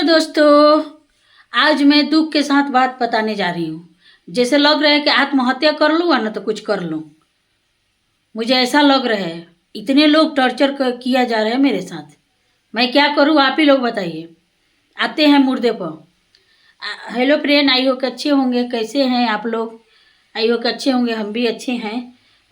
दोस्तों, आज मैं दुख के साथ बात बताने जा रही हूँ। जैसे लग रहा है कि आत्महत्या कर लूँ ना तो कुछ कर लूँ। मुझे ऐसा लग रहा है, इतने लोग किया जा रहा है मेरे साथ। मैं क्या करूँ, आप ही लोग बताइए। आते हैं मुर्दे पर। हेलो फ्रेंड, आई हो कि अच्छे होंगे। कैसे हैं आप लोग? आई हो कि अच्छे होंगे, हम भी अच्छे हैं।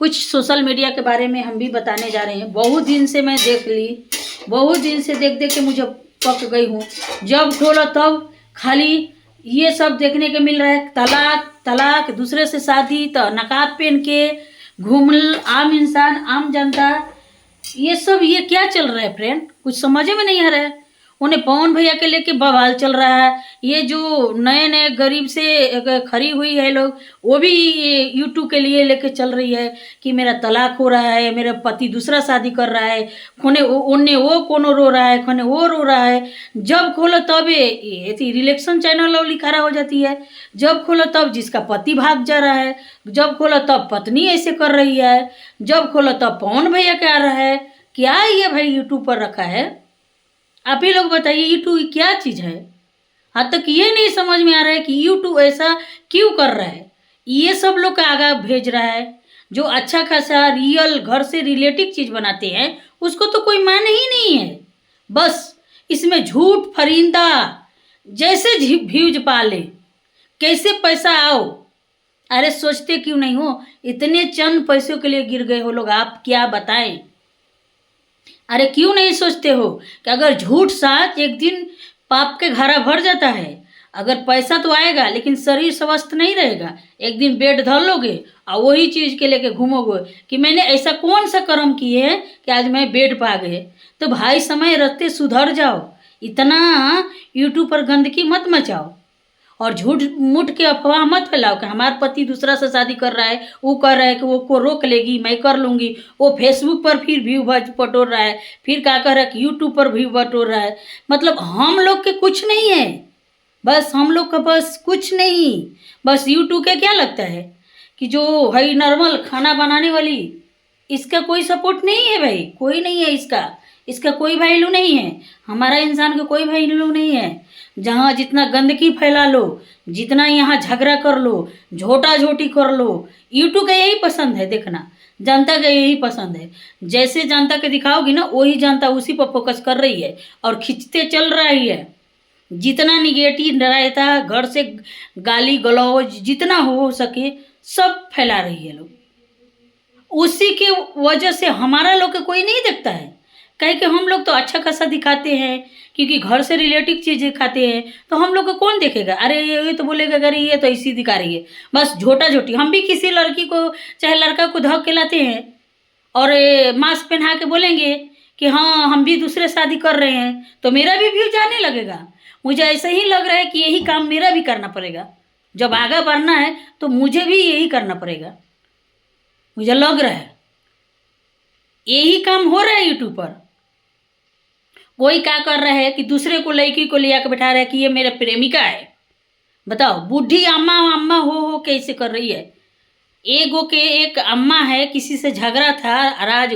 कुछ सोशल मीडिया के बारे में हम भी बताने जा रहे हैं। बहुत दिन से मैं देख ली, बहुत दिन से देख देख के मुझे पक गई हूँ। जब खोलो तब खाली ये सब देखने के मिल रहा है। तलाक तलाक, दूसरे से शादी, तो नकाब पहन के घूम आम इंसान, आम जनता। ये क्या चल रहा है फ्रेंड? कुछ समझ में नहीं आ रहा है। उन्हें पवन भैया के लेके बवाल चल रहा है। ये जो नए नए गरीब से खरी हुई है लोग, वो भी यूट्यूब के लिए लेके चल रही है कि मेरा तलाक हो रहा है, मेरा पति दूसरा शादी कर रहा है, उन्हें वो कोनो रो रहा है, खोने वो रो रहा है। जब खोलो तब ये रिलेक्शन चैनल और लिखा हो जाती है। जब खोलो तब जिसका पति भाग जा रहा है, जब खोलो तब पत्नी ऐसे कर रही है, जब खोलो तब पवन भैया क्या रहा है। क्या ये भाई यूट्यूब पर रखा है? आप ही लोग बताइए, यूट्यूब क्या चीज़ है? हाँ, तक ये नहीं समझ में आ रहा है कि यूट्यूब ऐसा क्यों कर रहा है। ये सब लोग का आगा भेज रहा है। जो अच्छा खासा रियल घर से रिलेटिव चीज़ बनाते हैं उसको तो कोई मान ही नहीं है। बस इसमें झूठ फरिंदा जैसे व्यूज पाले, कैसे पैसा आओ। अरे सोचते क्यों नहीं हो? इतने चंद पैसों के लिए गिर गए हो लोग, आप क्या बताएं। अरे क्यों नहीं सोचते हो कि अगर झूठ साथ एक दिन पाप के घड़ा भर जाता है। अगर पैसा तो आएगा लेकिन शरीर स्वस्थ नहीं रहेगा। एक दिन बेड धर लोगे और वही चीज़ के लेके घूमोगे कि मैंने ऐसा कौन सा कर्म किए है कि आज मैं बेड पा गए। तो भाई समय रहते सुधर जाओ। इतना यूट्यूब पर गंदगी मत मचाओ और झूठ मूठ के अफवाह मत फैलाओ कि हमारा पति दूसरा से शादी कर रहा है, वो कर रहा है कि वो को रोक लेगी, मैं कर लूँगी। वो फेसबुक पर फिर व्यू बटोर रहा है, फिर क्या कर रहा है कि यूट्यूब पर व्यू बटोर रहा है। मतलब हम लोग के कुछ नहीं है। बस हम लोग का बस कुछ नहीं। बस यूट्यूब के क्या लगता है कि जो भाई नॉर्मल खाना बनाने वाली, इसका कोई सपोर्ट नहीं है भाई, कोई नहीं है इसका। इसका कोई वैल्यू नहीं है। हमारा इंसान का कोई वैल्यू नहीं है। जहाँ जितना गंदगी फैला लो, जितना यहाँ झगड़ा कर लो, झोटा झोटी कर लो, यूट्यूब का यही पसंद है देखना। जनता का यही पसंद है। जैसे जनता के दिखाओगी ना, वही जनता उसी पर फोकस कर रही है और खींचते चल रही है। जितना निगेटिव रहता है घर से, गाली गलौज जितना हो सके सब फैला रही है लोग। उसी के वजह से हमारा लोग के कोई नहीं देखता है। कहे कि हम लोग तो अच्छा खासा दिखाते हैं, क्योंकि घर से रिलेटिव चीज़ दिखाते हैं, तो हम लोग को कौन देखेगा। अरे ये तो बोलेगा अगर ये तो इसी दिखा रही है, बस झोटा झोटी। हम भी किसी लड़की को चाहे लड़का को धक के लाते हैं और मास्क पहना के बोलेंगे कि हाँ हम भी दूसरे शादी कर रहे हैं, तो मेरा भी व्यू जाने लगेगा। मुझे ऐसा ही लग रहा है कि यही काम मेरा भी करना पड़ेगा। जब आगे बढ़ना है तो मुझे भी यही करना पड़ेगा। मुझे लग रहा है यही काम हो रहा है यूट्यूब पर। कोई क्या कर रहा है कि दूसरे को लड़की को ले आकर बैठा रहा है कि ये मेरा प्रेमिका है। बताओ, बूढ़ी अम्मा अम्मा हो कैसे कर रही है। एक अम्मा है, किसी से झगड़ा था राज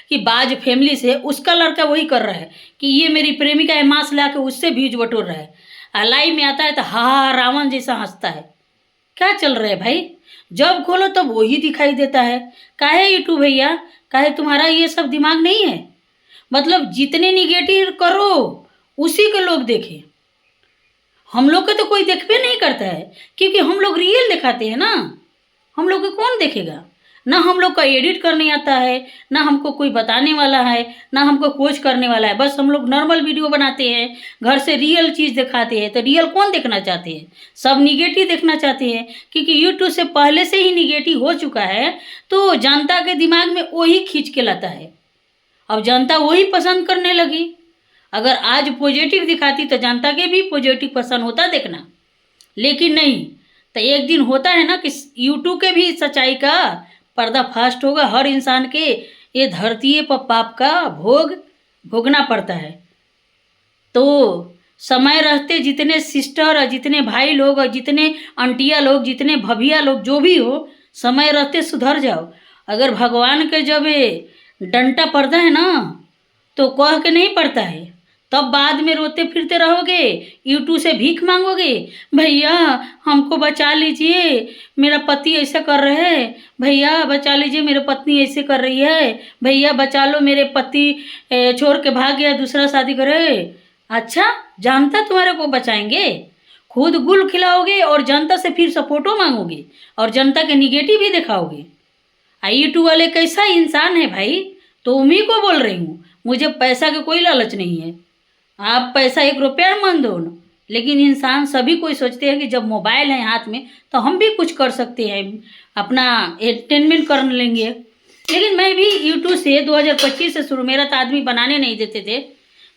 कि बाज फैमिली से, उसका लड़का वही कर रहा है कि ये मेरी प्रेमिका है, मांस ला के उससे भीज बटोर रहा है। लाइव में आता है तो हा रावण जैसा हंसता है। क्या चल रहा है भाई? जब खोलो तब वही दिखाई देता है। काहे यूट्यूब भैया, काहे तुम्हारा ये सब दिमाग नहीं है? मतलब जितने निगेटिव करो उसी के लोग देखें। हम लोग का तो कोई देखबे नहीं करता है, क्योंकि हम लोग रियल दिखाते हैं ना। हम लोग को कौन देखेगा? ना हम लोग का एडिट करने आता है, ना हमको कोई बताने वाला है, ना हमको कोच करने वाला है। बस हम लोग नॉर्मल वीडियो बनाते हैं, घर से रियल चीज़ दिखाते हैं। तो रियल कौन देखना चाहते हैं? सब निगेटिव देखना चाहते हैं, क्योंकि यूट्यूब से पहले से ही निगेटिव हो चुका है, तो जनता के दिमाग में वही खींच के लाता है। अब जनता वही पसंद करने लगी। अगर आज पॉजिटिव दिखाती तो जनता के भी पॉजिटिव पसंद होता देखना, लेकिन नहीं। तो एक दिन होता है ना कि यूट्यूब के भी सच्चाई का पर्दाफाश होगा। हर इंसान के ये धरती पर पाप का भोग भोगना पड़ता है। तो समय रहते जितने सिस्टर और जितने भाई लोग और जितने आंटिया लोग, जितने भभिया लोग, जो भी हो, समय रहते सुधर जाओ। अगर भगवान के जब डंटा पड़ता है ना तो कह के नहीं पड़ता है, तब बाद में रोते फिरते रहोगे, यूट्यूब से भीख मांगोगे, भैया हमको बचा लीजिए, मेरा पति ऐसा कर रहे हैं, भैया बचा लीजिए, मेरी पत्नी ऐसे कर रही है, भैया बचा लो, मेरे पति छोड़ के भाग गया, दूसरा शादी करे। अच्छा, जनता तुम्हारे को बचाएंगे? खुद गुल खिलाओगे और जनता से फिर सपोर्टो मांगोगे और जनता के निगेटिव भी दिखाओगे। यूट्यूब वाले कैसा इंसान है भाई? तो उन्हीं को बोल रही हूँ, मुझे पैसा का कोई लालच नहीं है, आप पैसा 1 रुपया मन दो न, लेकिन इंसान सभी कोई सोचते हैं कि जब मोबाइल है हाथ में तो हम भी कुछ कर सकते हैं, अपना एंटरटेनमेंट कर लेंगे। लेकिन मैं भी यूट्यूब से 2025 से शुरू, मेरा तो आदमी बनाने नहीं देते थे,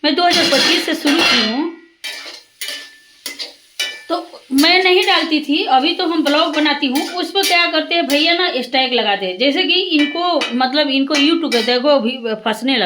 मैं 2025 से शुरू की हूँ, तो मैं नहीं डालती थी। अभी तो हम ब्लॉग बनाती हूँ, उस पर क्या करते हैं भैया ना, स्टैग लगाते हैं, जैसे कि इनको मतलब इनको यूट्यूब देखो भी फंसने लगा।